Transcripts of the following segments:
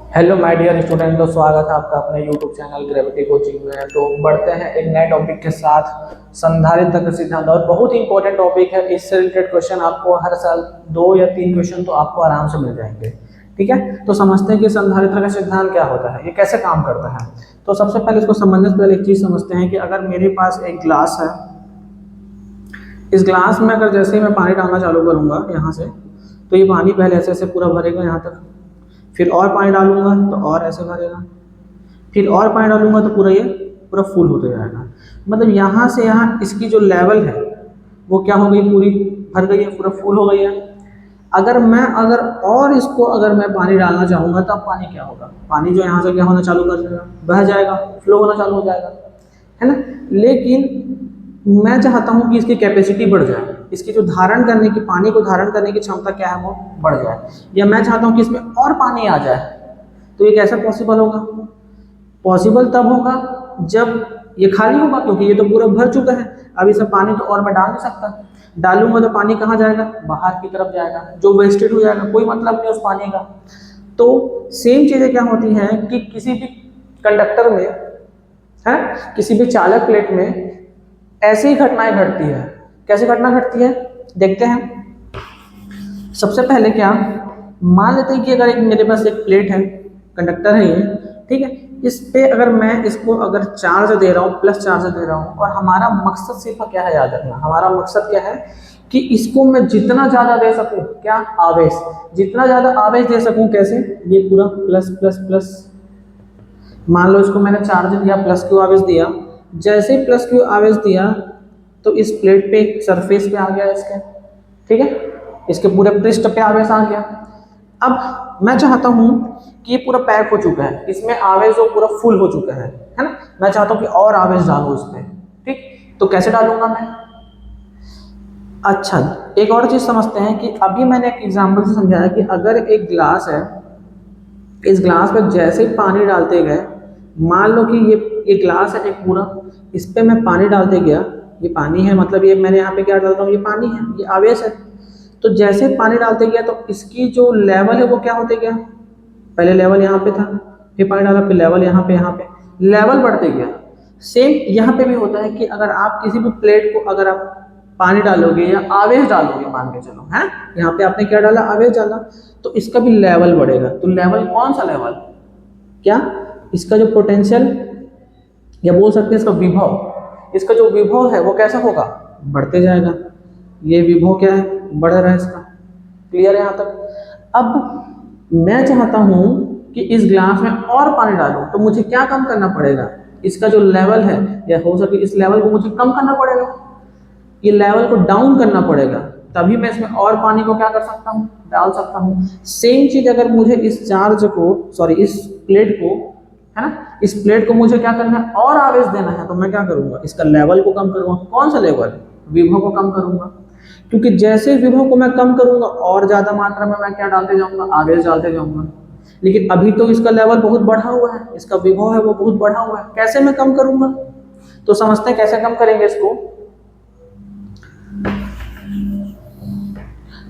Hello my dear student, तो स्वागत है आपका अपने यूट्यूब चैनल ग्रेविटी कोचिंग में। तो बढ़ते हैं एक नए टॉपिक के साथ, संधारित्र का सिद्धांत। और बहुत ही इंपॉर्टेंट टॉपिक है, इससे रिलेटेड क्वेश्चन आपको हर साल 2 या 3 क्वेश्चन तो आपको आराम से मिल जाएंगे। ठीक है, तो समझते हैं कि संधारित्र का सिद्धांत क्या होता है, ये कैसे काम करता है। तो सबसे पहले इसको समझने से पहले एक चीज समझते हैं कि अगर मेरे पास एक ग्लास है, इस ग्लास में अगर जैसे ही मैं पानी डालना चालू करूंगा यहाँ से, तो ये पानी पहले ऐसे ऐसे पूरा भरेगा यहाँ तक, फिर और पानी डालूंगा तो और ऐसे भरेगा, फिर और पानी डालूंगा तो पूरा ये पूरा फुल होते जाएगा। मतलब यहाँ से यहाँ इसकी जो लेवल है वो क्या हो गई, पूरी भर गई है, पूरा फुल हो गई है। अगर और इसको अगर मैं पानी डालना चाहूँगा तो अब पानी क्या होगा, पानी जो यहाँ से क्या होना चालू कर देगा, बह जाएगा, फ्लो होना चालू हो जाएगा, है ना। लेकिन मैं चाहता हूँ कि इसकी कैपेसिटी बढ़ जाए, इसकी जो धारण करने की, पानी को धारण करने की क्षमता क्या है वो बढ़ जाए, या मैं चाहता हूँ कि इसमें और पानी आ जाए। तो ये कैसे पॉसिबल होगा? पॉसिबल तब होगा जब ये खाली होगा, क्योंकि ये तो पूरा भर चुका है। अब इसमें पानी तो और मैं डाल नहीं सकता, डालूंगा तो पानी कहाँ जाएगा, बाहर की तरफ जाएगा, जो वेस्टेड हो जाएगा, कोई मतलब नहीं उस पानी का। तो सेम चीज़ें क्या होती हैं कि किसी भी कंडक्टर में है, किसी भी चालक प्लेट में ऐसी ही घटनाएं घटती है। कैसे घटना घटती है देखते हैं। सबसे पहले क्या, मान लेते हैं कि अगर एक मेरे पास एक प्लेट है, कंडक्टर है ये, ठीक है। इस पे अगर मैं इसको अगर चार्ज दे रहा हूँ, प्लस चार्ज दे रहा हूँ, और हमारा मकसद सिर्फ क्या है, याद रखना, हमारा मकसद क्या है कि इसको मैं जितना ज़्यादा दे सकूँ, क्या, आवेश, जितना ज़्यादा आवेश दे सकूँ। कैसे? ये पूरा प्लस प्लस प्लस, मान लो इसको मैंने चार्ज दिया, प्लस क्यू आवेश दिया, जैसे ही प्लस क्यू आवेश दिया तो इस प्लेट पे सरफेस पे आ गया इसके, ठीक है, इसके पूरे पृष्ठ पे आवेश आ गया। अब मैं चाहता हूं कि ये पूरा पैक हो चुका है, इसमें आवेश जो पूरा फुल हो चुका है ना। मैं चाहता हूं कि और आवेश डालूं इसमें, ठीक। तो कैसे डालूंगा मैं? अच्छा, एक और चीज समझते हैं कि अभी मैंने एक एग्जांपल से समझाया कि अगर एक ग्लास है, इस ग्लास में जैसे ही पानी डालते गए, मान लो कि ये ग्लास है एक पूरा, इस पे मैं पानी डालते गया, ये पानी है, मतलब ये मैंने यहाँ पे क्या डाल रहा हूँ, ये पानी है, ये आवेश है। तो जैसे पानी डालते गया तो इसकी जो लेवल है वो क्या होते गया, पहले लेवल यहाँ पे था, फिर पानी डाला, फिर लेवल यहाँ पे लेवल बढ़ते गया। सेम यहाँ पे भी होता है कि अगर आप किसी भी प्लेट को अगर आप पानी डालोगे या आवेश डालोगे, मान के चलो, है, यहाँ पे आपने क्या डाला, आवेश डाला, तो इसका भी लेवल बढ़ेगा। तो लेवल कौन सा लेवल, क्या, इसका जो पोटेंशियल, या बोल सकते हैं इसका विभव, इसका जो विभव है वो कैसा होगा, बढ़ते जाएगा। ये विभव क्या है, बढ़ रहा है इसका। क्लियर है यहाँ तक? अब मैं चाहता हूं कि इस ग्लास में और पानी डालूं, तो मुझे क्या कम करना पड़ेगा, इसका जो लेवल है, या हो सके इस लेवल को मुझे कम करना पड़ेगा, ये लेवल को डाउन करना पड़ेगा, तभी मैं इसमें और पानी को क्या कर सकता हूँ, डाल सकता हूँ। सेम चीज अगर मुझे इस चार्ज को, सॉरी इस प्लेट को, है ना, इस प्लेट को मुझे क्या करना है, और आवेश देना है, तो मैं क्या करूंगा, इसका लेवल को कम करूंगा। कौन सा लेवल? विभव को कम करूंगा, क्योंकि जैसे विभव को मैं कम करूंगा और ज्यादा मात्रा में मैं क्या डालते जाऊंगा, आवेश डालते जाऊंगा। लेकिन अभी तो इसका लेवल बहुत बढ़ा हुआ है, इसका विभव है वो बहुत बढ़ा हुआ है, कैसे मैं कम करूंगा? तो समझते हैं कैसे कम करेंगे इसको।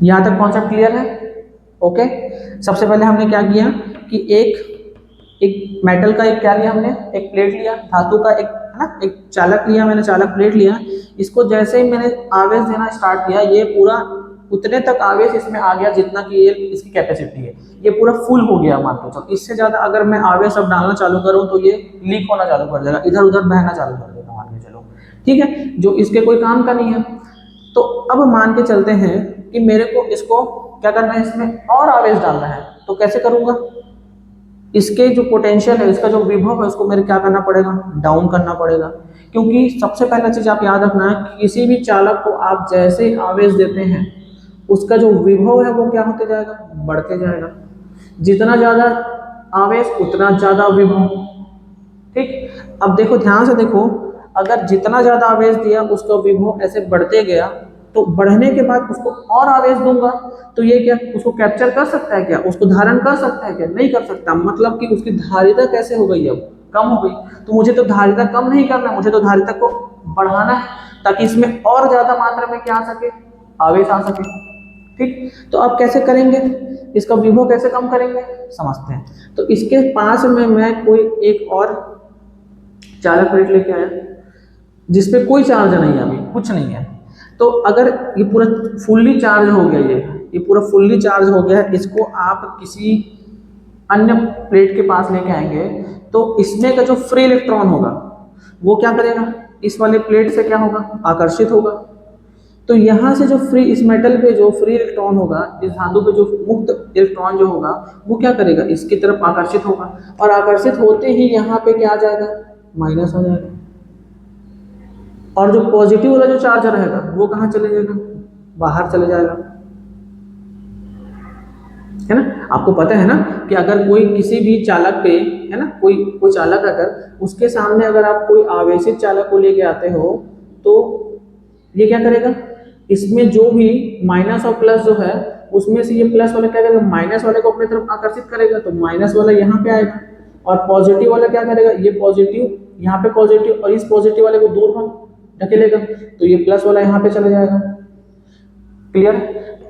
यहां तक कॉन्सेप्ट क्लियर है? ओके। सबसे पहले हमने क्या किया कि एक मेटल का एक क्या लिया हमने, एक प्लेट लिया, धातु का एक, है ना, एक चालक लिया, मैंने चालक प्लेट लिया। इसको जैसे ही मैंने आवेश देना स्टार्ट किया, ये पूरा उतने तक आवेश इसमें आ गया जितना कि ये इसकी कैपेसिटी है, ये पूरा फुल हो गया मान लो। तो इससे ज्यादा अगर मैं आवेश अब डालना चालू करूं तो ये लीक होना चालू कर देगा, इधर उधर बहना चालू कर देगा, मान के चलो, ठीक है, जो इसके कोई काम का नहीं है। तो अब मान के चलते हैं कि मेरे को इसको क्या करना है, इसमें और आवेश डालना है, तो कैसे करूंगा? इसके जो पोटेंशियल है, इसका जो विभव है, उसको मेरे क्या करना पड़ेगा, डाउन करना पड़ेगा। क्योंकि सबसे पहला चीज आप याद रखना है, किसी भी चालक को आप जैसे आवेश देते हैं, उसका जो विभव है वो क्या होते जाएगा, बढ़ते जाएगा। जितना ज्यादा आवेश उतना ज्यादा विभव, ठीक। अब देखो, ध्यान से देखो, अगर जितना ज्यादा आवेश दिया उसका विभव ऐसे बढ़ते गया, तो बढ़ने के बाद उसको और आवेश दूंगा तो ये क्या उसको कैप्चर कर सकता है, क्या उसको धारण कर सकता है, क्या नहीं कर सकता। मतलब कि उसकी धारिता कैसे हो गई, अब कम हो गई। तो मुझे तो धारिता कम नहीं करना, मुझे तो धारिता को बढ़ाना है, ताकि इसमें और ज्यादा मात्रा में क्या आ सके, आवेश आ सके। ठीक, तो आप कैसे करेंगे, इसका विभव कैसे कम करेंगे समझते हैं। तो इसके पास में मैं कोई एक और चालक प्लेट लेके आया जिसपे कोई चार्ज नहीं है, अभी कुछ नहीं है। तो अगर ये पूरा फुल्ली चार्ज हो गया, ये पूरा फुल्ली चार्ज हो गया है, इसको आप किसी अन्य प्लेट के पास लेके आएंगे तो इसमें का जो फ्री इलेक्ट्रॉन होगा वो क्या करेगा, इस वाले प्लेट से क्या होगा, आकर्षित होगा। तो यहाँ से जो फ्री, इस मेटल पे जो फ्री इलेक्ट्रॉन होगा, इस धातु पे जो मुक्त इलेक्ट्रॉन जो होगा वो क्या करेगा, इसकी तरफ आकर्षित होगा, और आकर्षित होते ही यहाँ पे क्या आ जाएगा, माइनस हो जाएगा। और जो पॉजिटिव वाला जो चार्ज रहेगा वो कहाँ चले जाएगा, बाहर चले जाएगा, है ना। आपको पता है ना कि अगर कोई किसी भी चालक पे, है ना, कोई चालक अगर उसके सामने अगर आप कोई आवेशित चालक को लेके आते हो तो ये क्या करेगा, इसमें जो भी माइनस और प्लस जो है उसमें से ये प्लस वाला क्या करेगा, माइनस वाले को अपनी तरफ आकर्षित करेगा, तो माइनस वाला यहाँ पे आएगा, और पॉजिटिव वाला क्या करेगा, ये पॉजिटिव यहाँ पे पॉजिटिव, और इस पॉजिटिव वाले को दूर हम ढकेलेगा, तो ये प्लस वाला यहाँ पे चले जाएगा। क्लियर।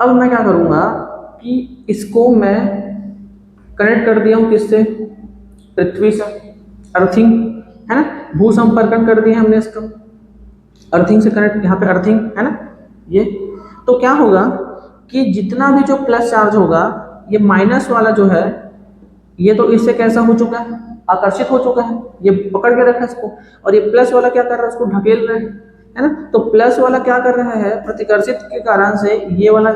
अब मैं क्या करूँगा कि इसको मैं कनेक्ट कर दिया हूँ किससे, पृथ्वी से, अर्थिंग, है ना, भू संपर्कन कर दिया हमने इसका, अर्थिंग से कनेक्ट, यहाँ पे अर्थिंग है ना ये। तो क्या होगा कि जितना भी जो प्लस चार्ज होगा, ये माइनस वाला जो है ये तो इससे कैसा हो चुका है, आकर्षित हो चुका है, ये पकड़ के रखा है इसको, और ये प्लस वाला क्या कर रहा है, उसको ढकेल रहा है ना। तो प्लस वाला क्या कर रहा है, प्रतिकर्षित के कारण से ये वाला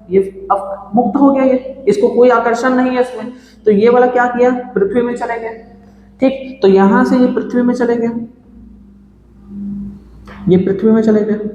ये अब मुक्त हो गया, ये इसको कोई आकर्षण नहीं है इसमें, तो ये वाला क्या किया, पृथ्वी में चले गए। ठीक, तो यहां से ये पृथ्वी में चले गए, ये पृथ्वी में चले गए।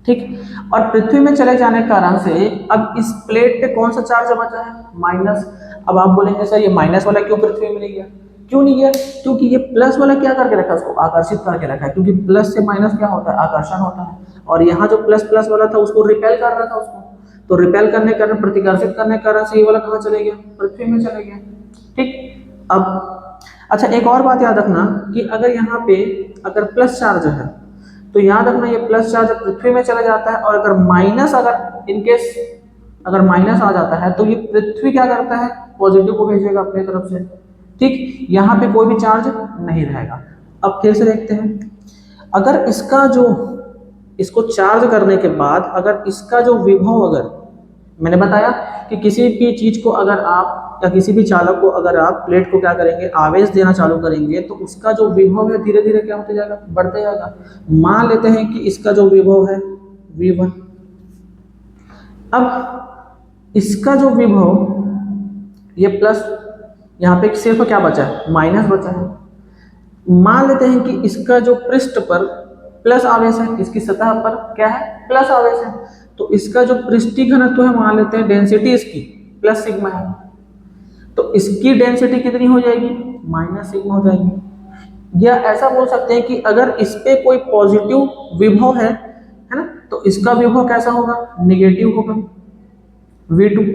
ठीक, और पृथ्वी में चले जाने के कारण से अब इस प्लेट पे कौन सा चार्ज बचा है, माइनस। अब आप बोलेंगे सर ये माइनस वाला क्यों पृथ्वी में नहीं गया, क्यों नहीं गया, क्योंकि ये प्लस वाला क्या करके रखा है, उसको आकर्षित करके रखा है, क्योंकि प्लस से माइनस क्या होता है, आकर्षण होता है, और यहाँ जो प्लस प्लस वाला था उसको रिपेल कर रहा था उसको, तो रिपेल करने के कारण, प्रतिकर्षित करने के कारण से ये वाला कहाँ चले गया, पृथ्वी में चले गया। ठीक, अब अच्छा एक और बात याद रखना कि अगर यहाँ पे अगर प्लस चार्ज है तो याद रखना ये प्लस चार्ज पृथ्वी में चला जाता है, और अगर माइनस, अगर इनकेस अगर माइनस आ जाता है तो ये पृथ्वी क्या करता है, पॉजिटिव को भेजेगा अपने तरफ से। ठीक, यहाँ पे कोई भी चार्ज नहीं रहेगा। अब फिर से देखते हैं, अगर इसका जो, इसको चार्ज करने के बाद अगर इसका जो विभव, अगर मैंने बताया कि किसी भी चीज को अगर आप या किसी भी चालक को अगर आप प्लेट को क्या करेंगे, आवेश देना चालू करेंगे तो उसका जो विभव है धीरे धीरे क्या होते जाएगा, बढ़ते जाएगा। मान लेते हैं कि इसका जो विभव है V1, अब इसका जो विभव ये प्लस, यहाँ पे सिर्फ क्या बचा है, माइनस बचा है। मान लेते हैं कि इसका जो पृष्ठ पर प्लस आवेश है, इसकी सतह पर क्या है, प्लस आवेश है, तो इसका जो पृष्ठीय घनत्व है, मान लेते हैं डेंसिटी इसकी प्लस सिग्मा है, तो इसकी डेंसिटी कितनी हो जाएगी, माइनस सिग्मा हो जाएगी। या ऐसा बोल सकते हैं कि अगर इस पे कोई पॉजिटिव विभव है ना, तो इसका विभव कैसा होगा, नेगेटिव होगा, V2।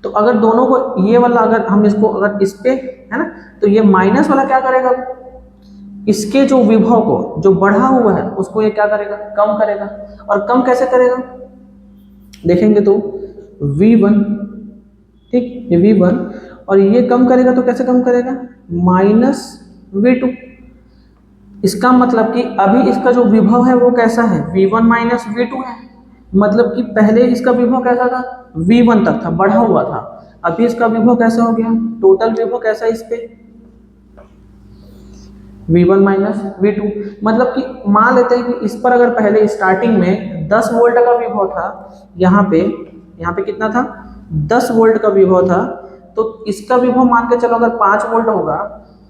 तो अगर दोनों को, ये वाला अगर हम इसको अगर इस पे है ना, तो ये माइनस वाला क्या करेगा, इसके जो विभव को जो बढ़ा हुआ है उसको ये क्या करेगा, कम करेगा। और कम कैसे करेगा देखेंगे तो V1, ठीक, ये V1, और ये कम करेगा तो कैसे कम करेगा, माइनस V2। इसका मतलब कि अभी इसका जो विभव है वो कैसा है, V1 माइनस V2 है। मतलब कि पहले इसका विभव कैसा था, V1 तक था, बढ़ा हुआ था, अभी इसका विभव कैसा हो गया, टोटल विभव कैसा है इस पे, V1 माइनस V2। मतलब कि मान लेते हैं कि इस पर अगर पहले स्टार्टिंग में 10 वोल्ट का विभव था, यहाँ पे कितना था, 10 वोल्ट का विभव था, तो इसका विभव मान के चलो अगर 5 वोल्ट होगा,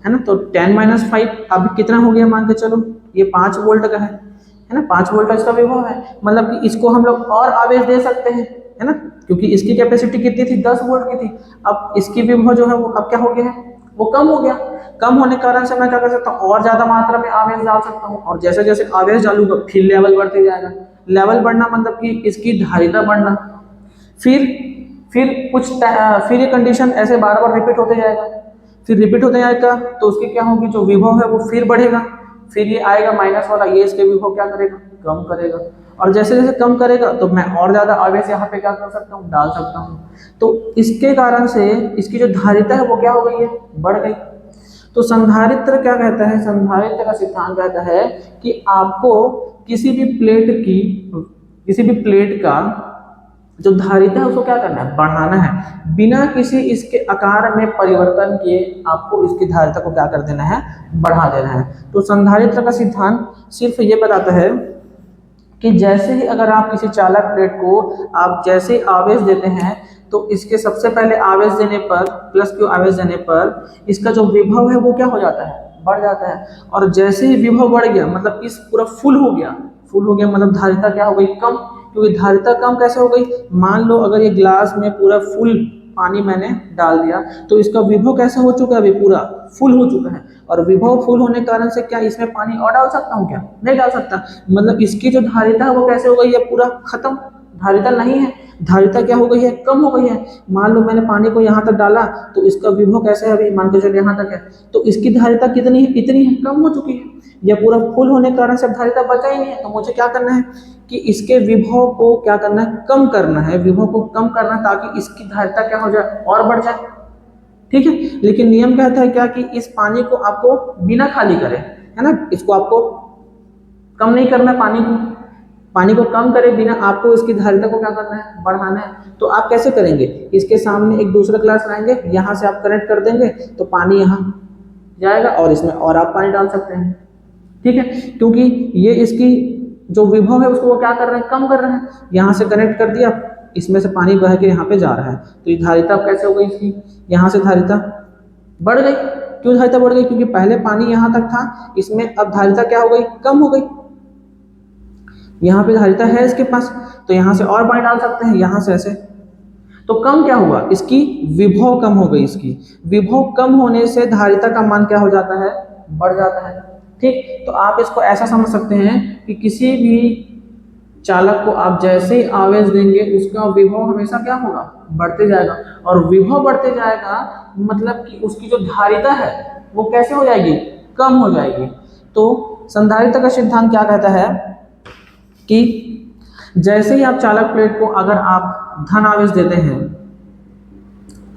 है ना, तो 10 माइनस 5 अभी कितना हो गया, मान के चलो ये 5 वोल्ट का है ना, 5 वोल्ट का इसका विभव है। मतलब कि इसको हम लोग और आवेश दे सकते हैं, है ना, क्योंकि इसकी कैपेसिटी कितनी थी, 10 वोल्ट की थी। अब इसकी विभव जो है वो अब क्या हो गया है, वो कम हो गया। कम होने के कारण से मैं क्या कर सकता हूँ, और ज्यादा मात्रा में आवेश डाल सकता हूँ, और जैसे जैसे आवेश डालूंगा फिर लेवल बढ़ते जाएगा। लेवल बढ़ना मतलब कि इसकी धारिता बढ़ना, फिर फिर ये कंडीशन ऐसे बार बार रिपीट होते जाएगा, फिर रिपीट होते जाएगा तो उसकी क्या होगी, जो विभव है वो फिर बढ़ेगा, फिर ये आएगा माइनस वाला, ये इसके विभव क्या करेगा, कम करेगा। और जैसे जैसे कम करेगा तो मैं और ज्यादा आवेश यहाँ पे क्या कर सकता हूँ, डाल सकता हूँ। तो इसके कारण से इसकी जो धारिता है वो क्या हो गई है, बढ़ गई। तो संधारित्र क्या कहता है, संधारित्र का सिद्धांत कहता है कि आपको किसी भी प्लेट का जो धारिता है उसको क्या करना है, बढ़ाना है। बिना किसी इसके आकार में परिवर्तन किए आपको इसकी धारिता को क्या कर देना है, बढ़ा देना है। तो संधारित्र का सिद्धांत सिर्फ ये बताता है कि जैसे ही अगर आप किसी चालक प्लेट को आप जैसे आवेश देते हैं तो इसके सबसे पहले आवेश देने पर, प्लस क्यू आवेश देने पर इसका जो विभव है वो क्या हो जाता है, बढ़ जाता है। और जैसे ही विभव बढ़ गया मतलब इस पूरा फुल हो गया मतलब धारिता क्या हो गई, कम। क्योंकि धारिता कम कैसे हो गई, मान लो अगर ये ग्लास में पूरा फुल पानी मैंने डाल दिया तो इसका विभव कैसे हो चुका है, अभी पूरा फुल हो चुका है। और विभव फुल होने के कारण से क्या इसमें पानी और डाल सकता हूँ क्या, नहीं डाल सकता। मतलब इसकी जो धारिता है वो कैसे हो गई है, पूरा खत्म, धारिता नहीं है। धारिता क्या हो गई है, कम हो गई है। मान लो मैंने पानी को यहाँ तक डाला तो इसका विभव कैसे है, अभी मान के चलिए यहाँ तक है, तो इसकी धारिता कितनी है, इतनी है, कम हो चुकी है। यह पूरा फुल होने के कारण से धारिता बचा ही नहीं है। तो मुझे क्या करना है कि इसके विभव को क्या करना है, कम करना है, विभव को कम करना ताकि इसकी धारिता क्या हो जाए, और बढ़ जाए। ठीक है, लेकिन नियम कहता है क्या कि इस पानी को आपको बिना खाली करे, है ना, इसको आपको कम नहीं करना, पानी को कम करे बिना, आपको इसकी धारिता को क्या करना है, बढ़ाना है। तो आप कैसे करेंगे, इसके सामने एक दूसरा ग्लास लाएंगे, यहाँ से आप कनेक्ट कर देंगे तो पानी यहाँ जाएगा और इसमें और आप पानी डाल सकते हैं। ठीक है, क्योंकि ये इसकी जो विभव है उसको वो क्या कर रहे हैं, कम कर रहे हैं। यहाँ से कनेक्ट कर दिया, इसमें से पानी बह के यहाँ पे जा रहा है, तो ये धारिता कैसे हो गई इसकी, यहाँ से धारिता बढ़ गई। क्यों धारिता बढ़ गई, क्योंकि पहले पानी यहाँ तक था, इसमें अब धारिता क्या हो गई, कम हो गई। यहाँ पे धारिता है इसके पास तो यहाँ से और पानी डाल सकते हैं, यहाँ से ऐसे, तो कम क्या हुआ, इसकी विभव कम हो गई। इसकी विभव कम होने से धारिता का मान क्या हो जाता है, बढ़ जाता है। ठीक, तो आप इसको ऐसा समझ सकते हैं कि किसी भी चालक को आप जैसे ही आवेश देंगे उसका विभव हमेशा क्या होगा, बढ़ते जाएगा। और विभव बढ़ते जाएगा मतलब कि उसकी जो धारिता है वो कैसे हो जाएगी, कम हो जाएगी। तो संधारिता का सिद्धांत क्या कहता है कि जैसे ही आप चालक प्लेट को अगर आप धन आवेश देते हैं,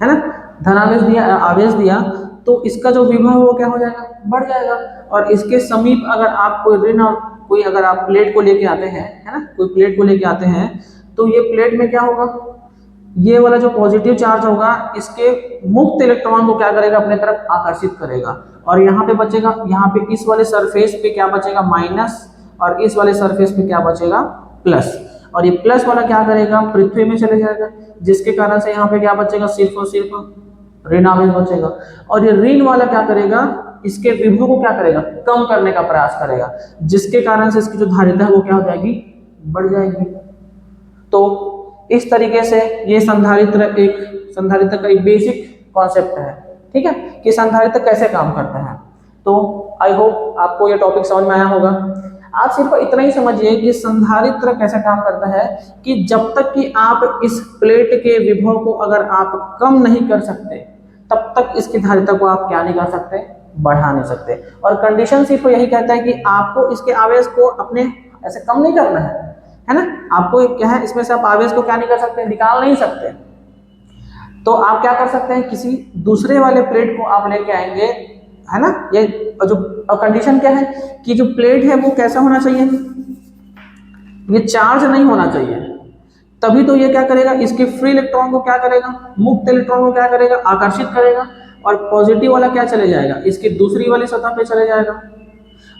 है ना, धन आवेश दिया तो इसका जो विभव है वो क्या हो जाएगा, बढ़ जाएगा। और इसके समीप अगर आप कोई अगर आप प्लेट को लेके आते हैं, है ना, कोई प्लेट को लेके आते हैं तो ये प्लेट में क्या होगा, ये वाला जो पॉजिटिव चार्ज होगा इसके मुक्त इलेक्ट्रॉन को क्या करेगा, अपने तरफ आकर्षित करेगा। और यहाँ पे बचेगा, यहाँ पे इस वाले सरफेस पे क्या बचेगा, माइनस, और इस वाले सरफेस पे क्या बचेगा, प्लस। और ये प्लस वाला क्या करेगा, पृथ्वी में चले जाएगा, जिसके कारण से यहाँ पे क्या बचेगा, सिर्फ और सिर्फ ऋण आवेश बचेगा। और ये ऋण वाला क्या करेगा, इसके विभव को क्या करेगा, कम करने का प्रयास करेगा, जिसके कारण से इसकी जो धारिता है वो क्या हो जाएगी, बढ़ जाएगी। तो इस तरीके से ये संधारित्र का एक बेसिक कॉन्सेप्ट है। ठीक है, कि संधारित्र कैसे काम करता है। तो आई होप आपको ये टॉपिक समझ में आया होगा। आप सिर्फ इतना ही समझिए कि संधारित्र कैसे काम करता है कि जब तक कि आप इस प्लेट के विभव को अगर आप कम नहीं कर सकते तब तक इसकी धारिता को आप क्या नहीं कर सकते, बढ़ा नहीं सकते। और कंडीशन सिर्फ यही कहता है कि आपको इसके आवेश को अपने ऐसे कम नहीं करना है ना, आपको क्या है, इसमें से आप आवेश को क्या नहीं कर सकते, निकाल नहीं सकते। तो आप क्या कर सकते हैं, किसी दूसरे वाले प्लेट को आप लेके आएंगे, है ना। ये जो कंडीशन क्या है कि जो प्लेट है वो कैसा होना चाहिए, ये चार्ज नहीं होना चाहिए, तभी तो ये क्या करेगा, इसके फ्री इलेक्ट्रॉन को क्या करेगा, मुक्त इलेक्ट्रॉन को क्या करेगा, आकर्षित करेगा। और पॉजिटिव वाला क्या चले जाएगा, इसकी दूसरी वाली सतह पे चले जाएगा।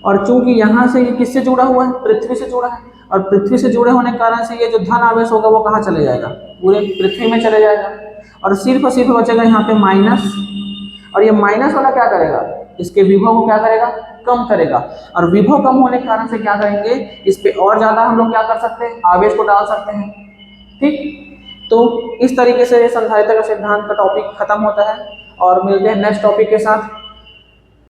और चूंकि यहाँ से ये किससे जुड़ा हुआ है, पृथ्वी से जुड़ा है, और पृथ्वी से जुड़े होने के कारण से ये जो धन आवेश होगा वो कहाँ चले जाएगा, पूरे पृथ्वी में चले जाएगा। और सिर्फ बचेगा यहाँ पे माइनस, और ये माइनस वाला क्या करेगा, इसके विभव को क्या करेगा, कम करेगा। और विभव कम होने के कारण से क्या करेंगे, इस पे और ज्यादा हम लोग क्या कर सकते हैं, आवेश को डाल सकते हैं। ठीक, तो इस तरीके से संधारित्र का सिद्धांत का टॉपिक खत्म होता है और मिलते हैं नेक्स्ट टॉपिक के साथ।